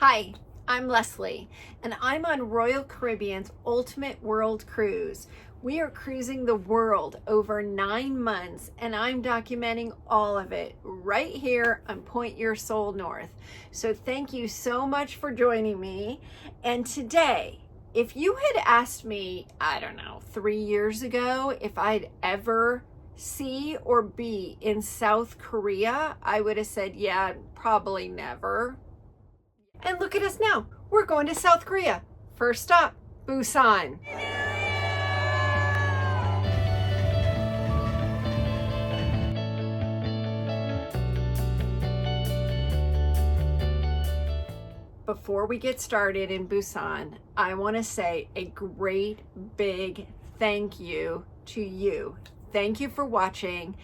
Hi, I'm Leslie, and I'm on Royal Caribbean's Ultimate World Cruise. We are cruising the world over 9 months, and I'm documenting all of it right here on Point Your Soul North. So thank you so much for joining me. And today, if you had asked me, I don't know, 3 years ago, if I'd ever see or be in South Korea, I would have said, yeah, probably never. And look at us now. We're going to South Korea. First stop, Busan. Before we get started in Busan, I want to say a great big thank you to you. Thank you for watching.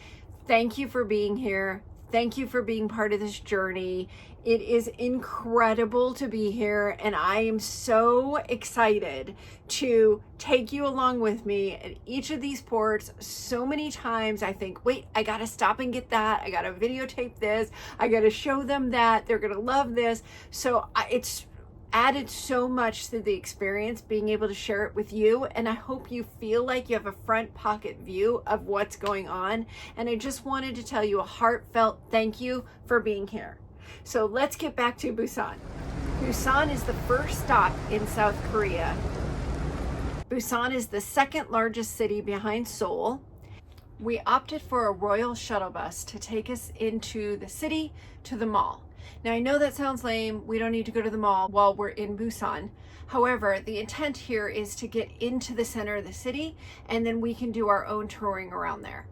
Thank you for being here. Thank you for being part of this journey. It is incredible to be here, and I am so excited to take you along with me at each of these ports. So many times I think, wait, I gotta stop and get that. I gotta videotape this. I gotta show them that. They're gonna love this. So it's added so much to the experience being able to share it with you, and I hope you feel like you have a front pocket view of what's going on. And I just wanted to tell you a heartfelt thank you for being here. So let's get back to Busan. Busan is the first stop in South Korea. Busan is the second largest city behind Seoul. We opted for a royal shuttle bus to take us into the city to the mall. Now, I know that sounds lame. We don't need to go to the mall while we're in Busan. However, the intent here is to get into the center of the city, and then we can do our own touring around there.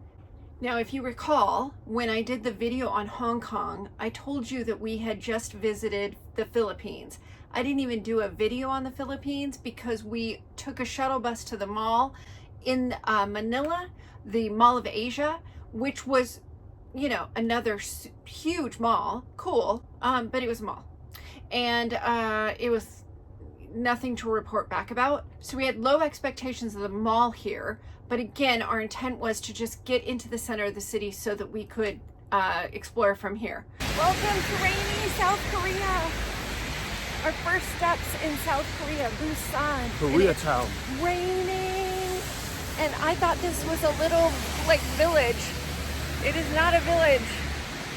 Now, if you recall, when I did the video on Hong Kong, I told you that we had just visited the Philippines. I didn't even do a video on the Philippines because we took a shuttle bus to the mall in Manila, the Mall of Asia, which was, you know, another huge mall. Cool, but it was a mall. And it was nothing to report back about. So we had low expectations of the mall here. But again, our intent was to just get into the center of the city so that we could explore from here. Welcome to rainy South Korea. Our first steps in South Korea, Busan. Koreatown. Raining. And I thought this was a little, like, village. It is not a village.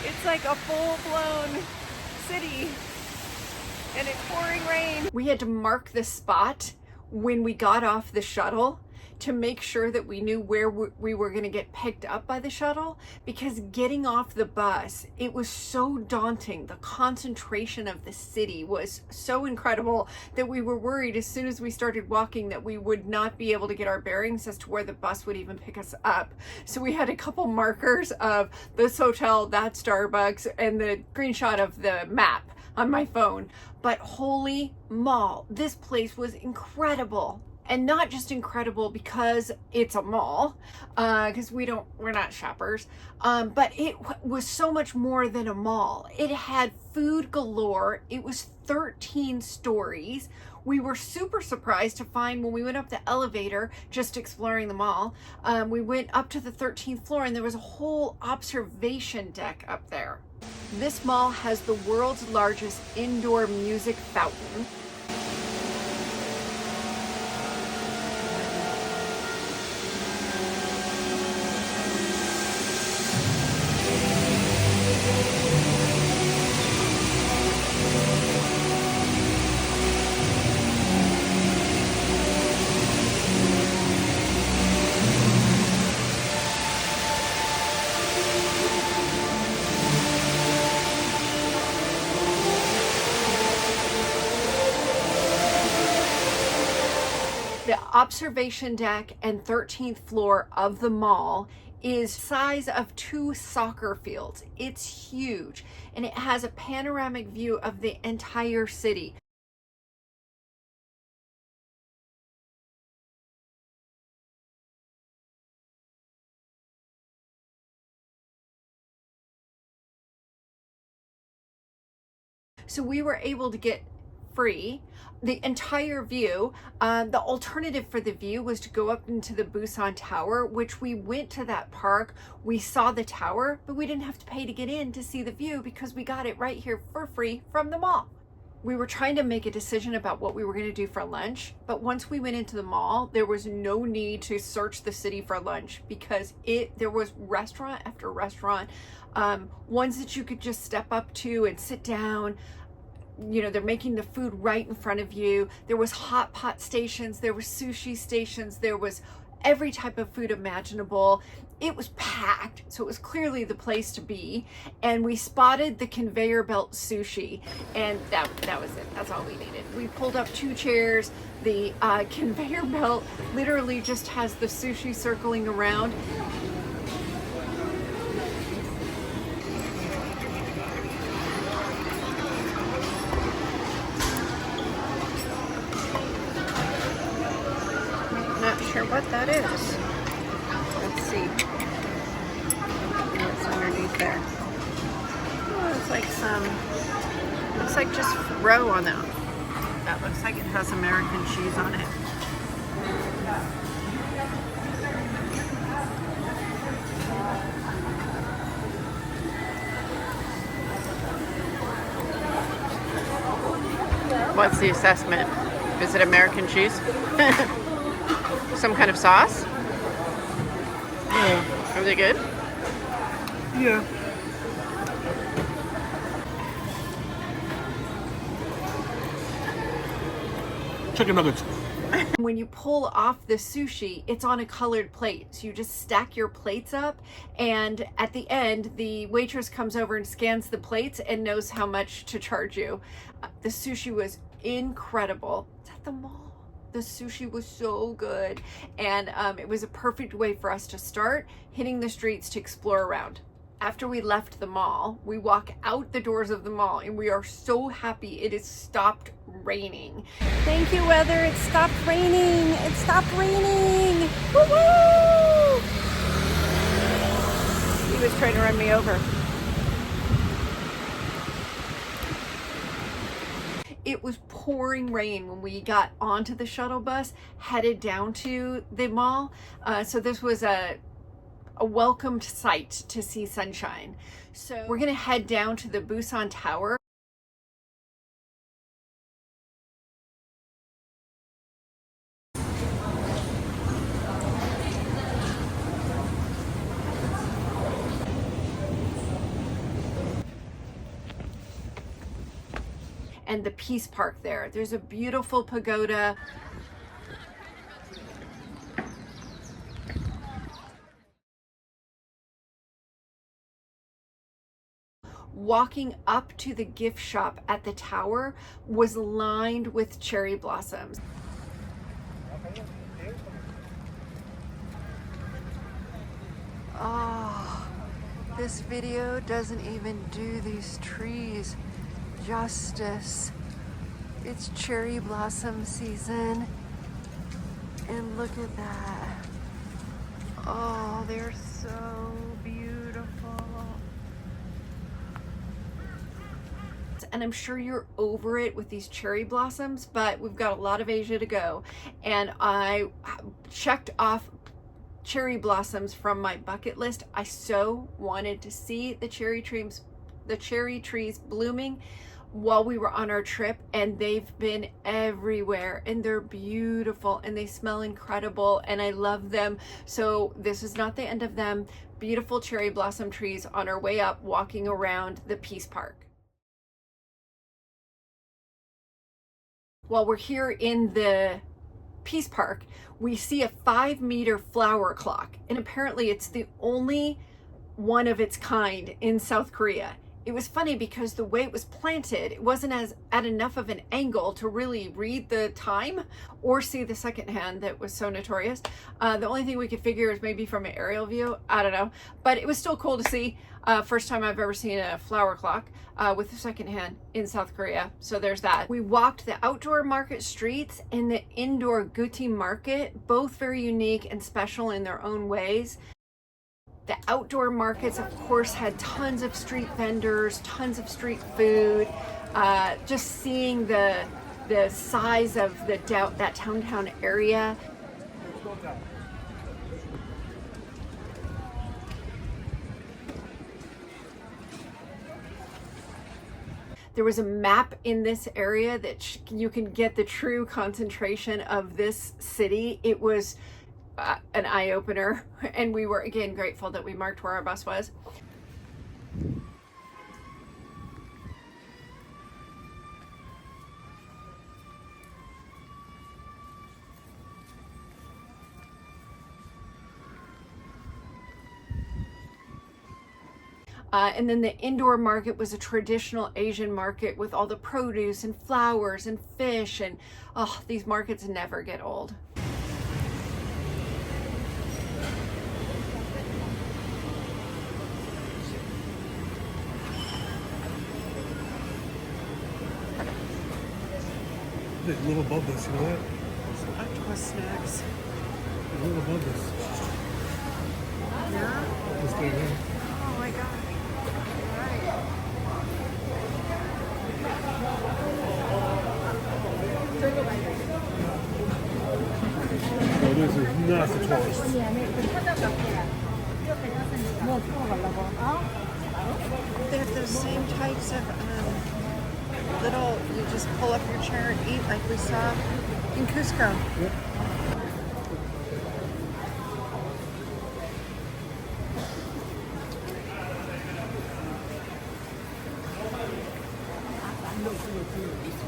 It's like a full-blown city. And it's pouring rain. We had to mark the spot when we got off the shuttle to make sure that we knew where we were going to get picked up by the shuttle, because getting off the bus, it was so daunting. The concentration of the city was so incredible that we were worried as soon as we started walking that we would not be able to get our bearings as to where the bus would even pick us up. So we had a couple markers of this hotel, that Starbucks, and the screenshot of the map on my phone. But holy mall, this place was incredible. And not just incredible because it's a mall, because we're not shoppers, but it was so much more than a mall. It had food galore. It was 13 stories. We were super surprised to find when we went up the elevator, just exploring the mall, we went up to the 13th floor and there was a whole observation deck up there. This mall has the world's largest indoor music fountain. The observation deck and 13th floor of the mall is size of 2 soccer fields. It's huge, and it has a panoramic view of the entire city. So we were able to get free the entire view. The alternative for the view was to go up into the Busan Tower, which we went to that park. We saw the tower, but we didn't have to pay to get in to see the view because we got it right here for free from the mall. we were trying to make a decision about what we were going to do for lunch, but once we went into the mall, there was no need to search the city for lunch because there was restaurant after restaurant, ones that you could just step up to and sit down. You know, they're making the food right in front of you. There was hot pot stations, there was sushi stations, there was every type of food imaginable. It was packed, so it was clearly the place to be. And we spotted the conveyor belt sushi, and that was it. That's all we needed. We pulled up 2 chairs. The conveyor belt literally just has the sushi circling around. Not sure what that is. Let's see what's underneath there. Oh, it's like looks like just roe on that. That looks like it has American cheese on it. What's the assessment? Is it American cheese? Some kind of sauce? Yeah. Are they good? Yeah. Chicken nuggets. When you pull off the sushi, it's on a colored plate. So you just stack your plates up, and at the end, the waitress comes over and scans the plates and knows how much to charge you. The sushi was incredible. It's at the mall. The sushi was so good, and it was a perfect way for us to start hitting the streets to explore around. After we left the mall, we walk out the doors of the mall, and we are so happy it has stopped raining. Thank you, weather. It stopped raining. It stopped raining. Woo-hoo! He was trying to run me over. It was pouring rain when we got onto the shuttle bus headed down to the mall. So this was a welcomed sight to see sunshine. So we're gonna head down to the Busan Tower. And the Peace Park there. There's a beautiful pagoda. Walking up to the gift shop at the tower was lined with cherry blossoms. Oh, this video doesn't even do these trees justice. It's cherry blossom season, and look at that. Oh, they're so beautiful. And I'm sure you're over it with these cherry blossoms, but we've got a lot of Asia to go, and I checked off cherry blossoms from my bucket list. I so wanted to see the cherry trees blooming while we were on our trip, and they've been everywhere, and they're beautiful, and they smell incredible, and I love them. So this is not the end of them. Beautiful cherry blossom trees on our way up, walking around the Peace Park. While we're here in the Peace Park, we see a 5-meter flower clock, and apparently it's the only one of its kind in South Korea. It was funny because the way it was planted, it wasn't at enough of an angle to really read the time or see the second hand that was so notorious. The only thing we could figure is maybe from an aerial view. I don't know, but it was still cool to see. First time I've ever seen a flower clock with the second hand in South Korea. So there's that. We walked the outdoor market streets and the indoor Guti market, both very unique and special in their own ways. The outdoor markets, of course, had tons of street vendors, tons of street food. Just seeing the size of that downtown area. There was a map in this area that you can get the true concentration of this city. It was an eye-opener, and we were again grateful that we marked where our bus was. And then the indoor market was a traditional Asian market with all the produce and flowers and fish, and oh, these markets never get old. A little above this, you know that? Octopus snacks. A little above this. Yeah? This thing here. Oh my gosh. No, this is not for tourists. They have those same types of little, you just pull up your chair and eat like we saw in Cusco. Yep.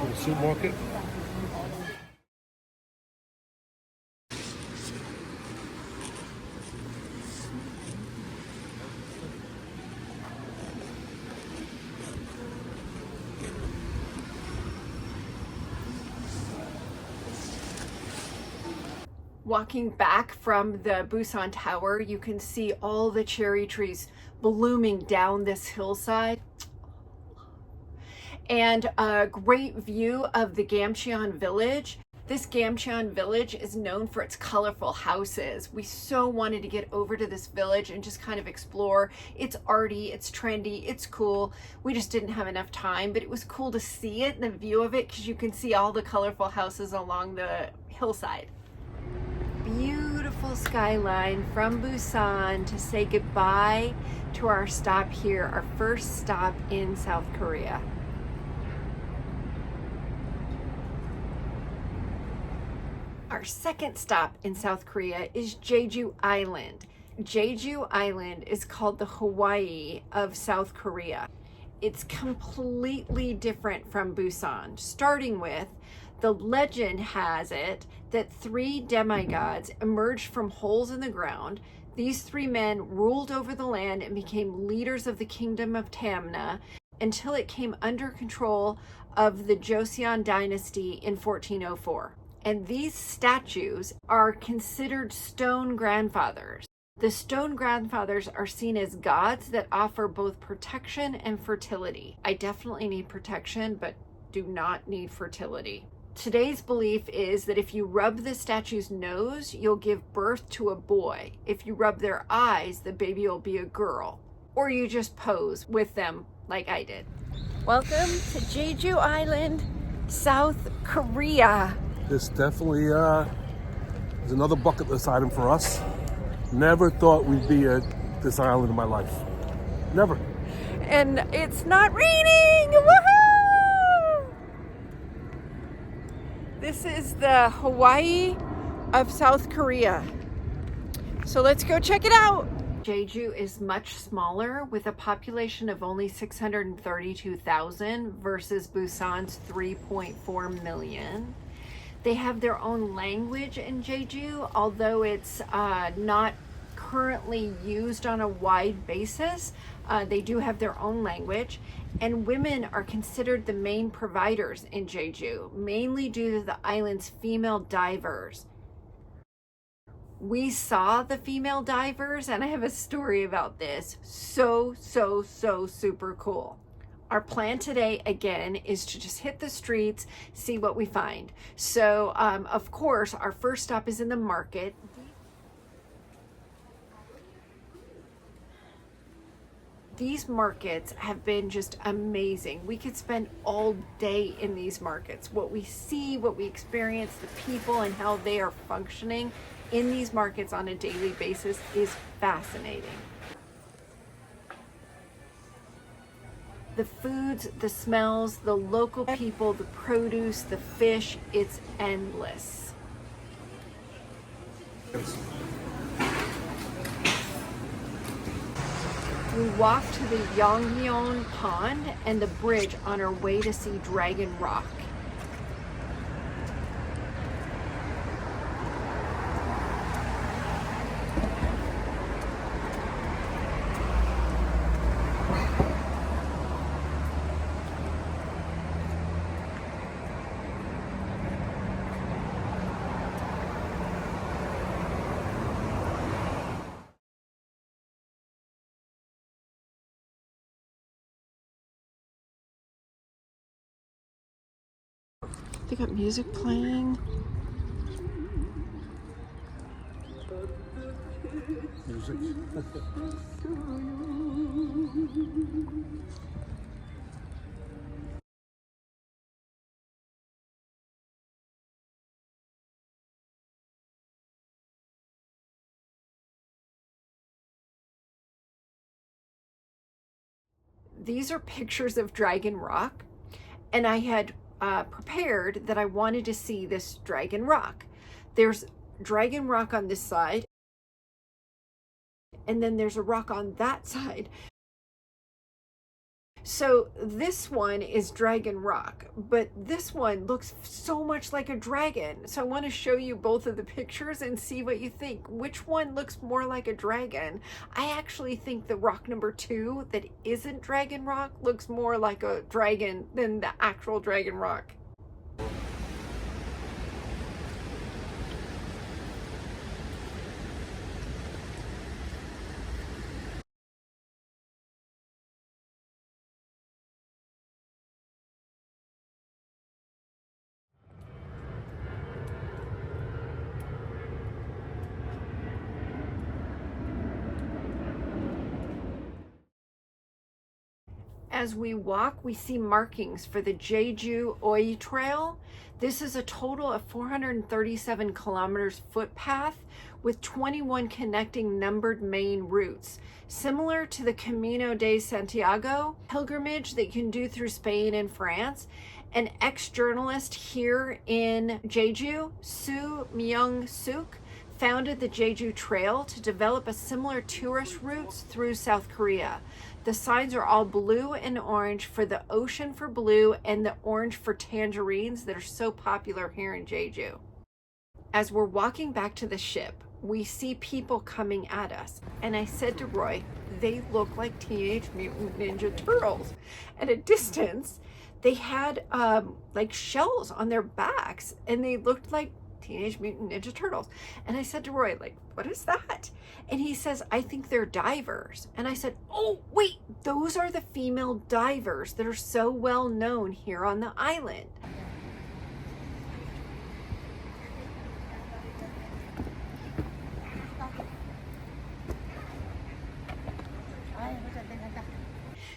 The supermarket. Walking back from the Busan Tower, you can see all the cherry trees blooming down this hillside. And a great view of the Gamcheon village. This Gamcheon village is known for its colorful houses. We so wanted to get over to this village and just kind of explore. It's arty, it's trendy, it's cool. We just didn't have enough time, but it was cool to see it, the view of it, because you can see all the colorful houses along the hillside. Beautiful skyline from Busan to say goodbye to our stop here, our first stop in South Korea. Our second stop in South Korea is Jeju Island. Jeju Island is called the Hawaii of South Korea. It's completely different from Busan, starting with the legend has it that 3 demigods emerged from holes in the ground. These 3 men ruled over the land and became leaders of the kingdom of Tamna until it came under control of the Joseon dynasty in 1404. And these statues are considered stone grandfathers. The stone grandfathers are seen as gods that offer both protection and fertility. I definitely need protection, but do not need fertility. Today's belief is that if you rub the statue's nose, you'll give birth to a boy. If you rub their eyes, the baby will be a girl. Or you just pose with them like I did. Welcome to Jeju Island, South Korea. This definitely is another bucket list item for us. Never thought we'd be at this island in my life. Never. And it's not raining! Woohoo! This is the Hawaii of South Korea. So let's go check it out. Jeju is much smaller with a population of only 632,000 versus Busan's 3.4 million. They have their own language in Jeju, although it's not currently used on a wide basis. They do have their own language, and women are considered the main providers in Jeju, mainly due to the island's female divers. We saw the female divers, and I have a story about this. So super cool. Our plan today, again, is to just hit the streets, see what we find. So, of course, our first stop is in the market. These markets have been just amazing. We could spend all day in these markets. What we see, what we experience, the people and how they are functioning in these markets on a daily basis is fascinating. The foods, the smells, the local people, the produce, the fish, it's endless. We walked to the Haenyeo pond and the bridge on our way to see Dragon Rock. They got music playing. Music. These are pictures of Dragon Rock, and I had prepared that I wanted to see this Dragon Rock. There's Dragon Rock on this side, and then there's a rock on that side. So this one is Dragon Rock, but this one looks so much like a dragon. So I want to show you both of the pictures and see what you think. Which one looks more like a dragon? I actually think the rock number 2 that isn't Dragon Rock looks more like a dragon than the actual Dragon Rock. As we walk, we see markings for the Jeju Oi Trail. This is a total of 437 kilometers footpath with 21 connecting numbered main routes, similar to the Camino de Santiago pilgrimage that you can do through Spain and France. An ex-journalist here in Jeju, Soo Myung-suk, founded the Jeju Trail to develop a similar tourist routes through South Korea. The signs are all blue and orange for the ocean for blue and the orange for tangerines that are so popular here in Jeju. As we're walking back to the ship, we see people coming at us. And I said to Roy, they look like Teenage Mutant Ninja Turtles. At a distance, they had like shells on their backs and they looked like Teenage Mutant Ninja Turtles. And I said to Roy, like, what is that? And he says, I think they're divers. And I said, oh, wait, those are the female divers that are so well known here on the island.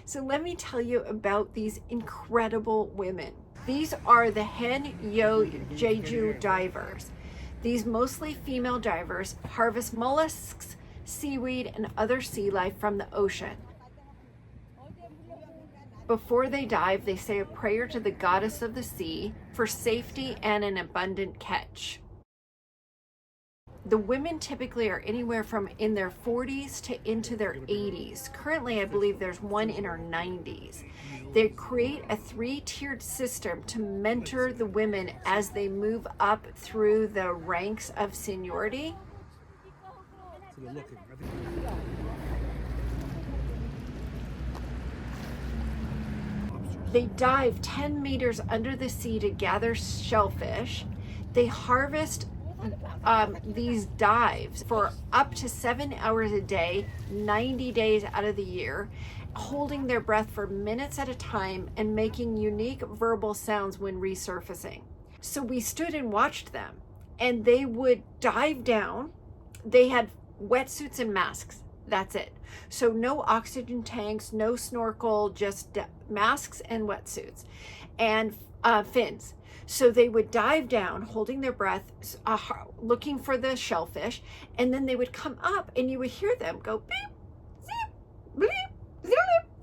So let me tell you about these incredible women. These are the Haenyeo Jeju divers. These mostly female divers harvest mollusks, seaweed, and other sea life from the ocean. Before they dive, they say a prayer to the goddess of the sea for safety and an abundant catch. The women typically are anywhere from in their 40s to into their 80s. Currently, I believe there's one in her 90s. They create a 3-tiered system to mentor the women as they move up through the ranks of seniority. They dive 10 meters under the sea to gather shellfish. They harvest these dives for up to 7 hours a day, 90 days out of the year, holding their breath for minutes at a time and making unique verbal sounds when resurfacing. So we stood and watched them, and they would dive down. They had wetsuits and masks. That's it. So no oxygen tanks, no snorkel, just masks and wetsuits and fins. So they would dive down, holding their breath, looking for the shellfish, and then they would come up and you would hear them go beep, zip, bleep, zip,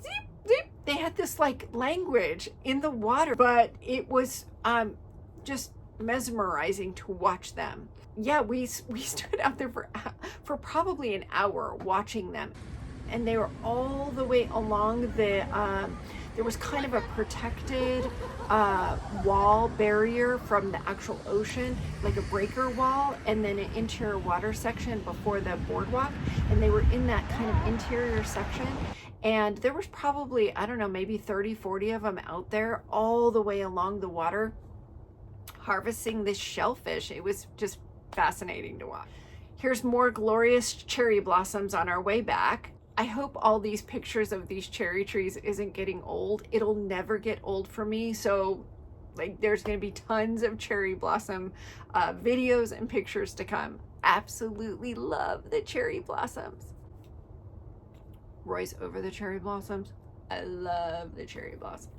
zip, zip, they had this like language in the water, but it was just mesmerizing to watch them. Yeah, we stood out there for probably an hour watching them, and they were all the way along the there was kind of a protected wall barrier from the actual ocean, like a breaker wall, and then an interior water section before the boardwalk, and they were in that kind of interior section. And there was probably, I don't know, maybe 30, 40 of them out there all the way along the water harvesting this shellfish. It was just fascinating to watch. Here's more glorious cherry blossoms on our way back. I hope all these pictures of these cherry trees isn't getting old. It'll never get old for me. So like there's going to be tons of cherry blossom videos and pictures to come. Absolutely love the cherry blossoms. Roy's over the cherry blossoms. I love the cherry blossoms.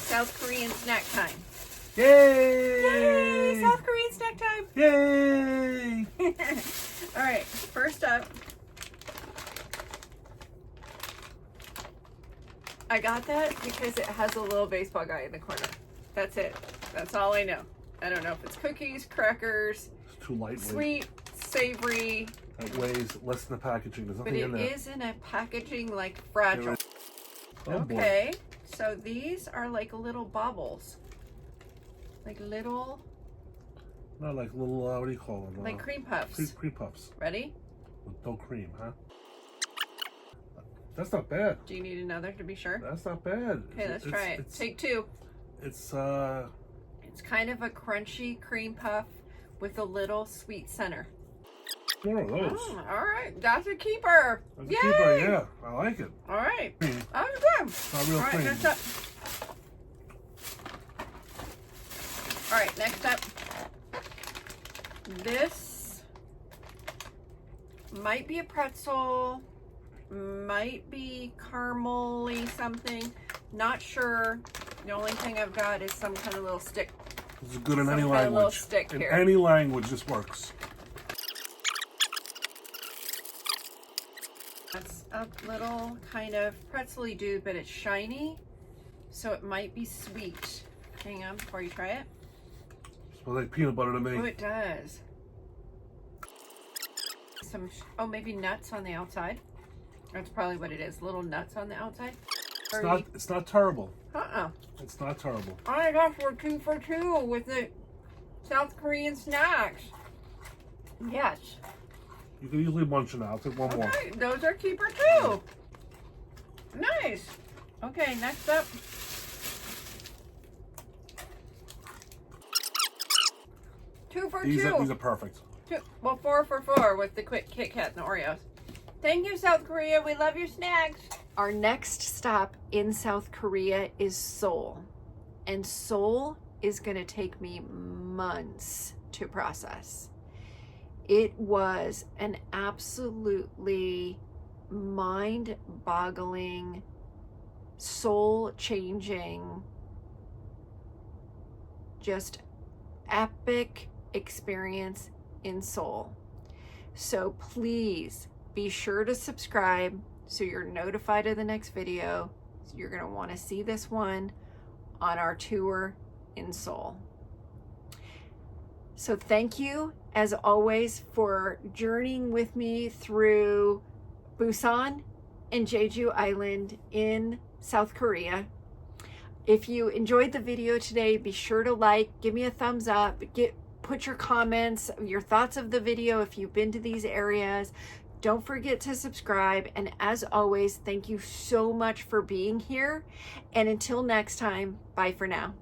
South Korean snack time. Yay! Yay! South Korean snack time. Yay! All right, first up, I got that because it has a little baseball guy in the corner. That's it. That's all I know. I don't know if it's cookies, crackers, it's too lightweight. Sweet, savory. It weighs less than the packaging. There's nothing in there. But it is in a packaging like fragile. Oh, okay. Boy. So these are like little baubles, like little, not like little, what do you call them? Like cream puffs. Cream puffs. Ready? With no cream, huh? That's not bad. Do you need another to be sure? That's not bad. Okay, let's try it. Take two. It's kind of a crunchy cream puff with a little sweet center. One of those. All right, that's a keeper. That's Yay! a keeper, yeah. I like it. All right. Cream. That was good. It's not real cream. Next up. All right, next up. This might be a pretzel, might be caramel-y something. Not sure. The only thing I've got is some kind of little stick. This is good in any Little language. stick in here. any language, this works. That's a little kind of pretzel-y dude, but it's shiny, so it might be sweet. Hang on before you try it. Smells like peanut butter to me. Oh, it does. Some, oh, maybe nuts on the outside. That's probably what it is. Little nuts on the outside. It's not terrible. Uh-uh. It's not terrible. Oh my gosh, we're 2 for 2 with the South Korean snacks. Yes. You can easily munch it out. I'll take one more. Okay, those are keeper too. Nice. Okay, next up. Two for These two. are perfect. Well, 4 for 4 with the quick Kit Kat and the Oreos. Thank you, South Korea. We love your snacks. Our next stop in South Korea is Seoul. And Seoul is going to take me months to process. It was an absolutely mind-boggling, soul-changing, just epic experience in Seoul. So please be sure to subscribe so you're notified of the next video. You're going to want to see this one on our tour in Seoul. So thank you, as always, for journeying with me through Busan and Jeju Island in South Korea. If you enjoyed the video today, be sure to like, give me a thumbs up, put your comments, your thoughts of the video if you've been to these areas. Don't forget to subscribe. And as always, thank you so much for being here. And until next time, bye for now.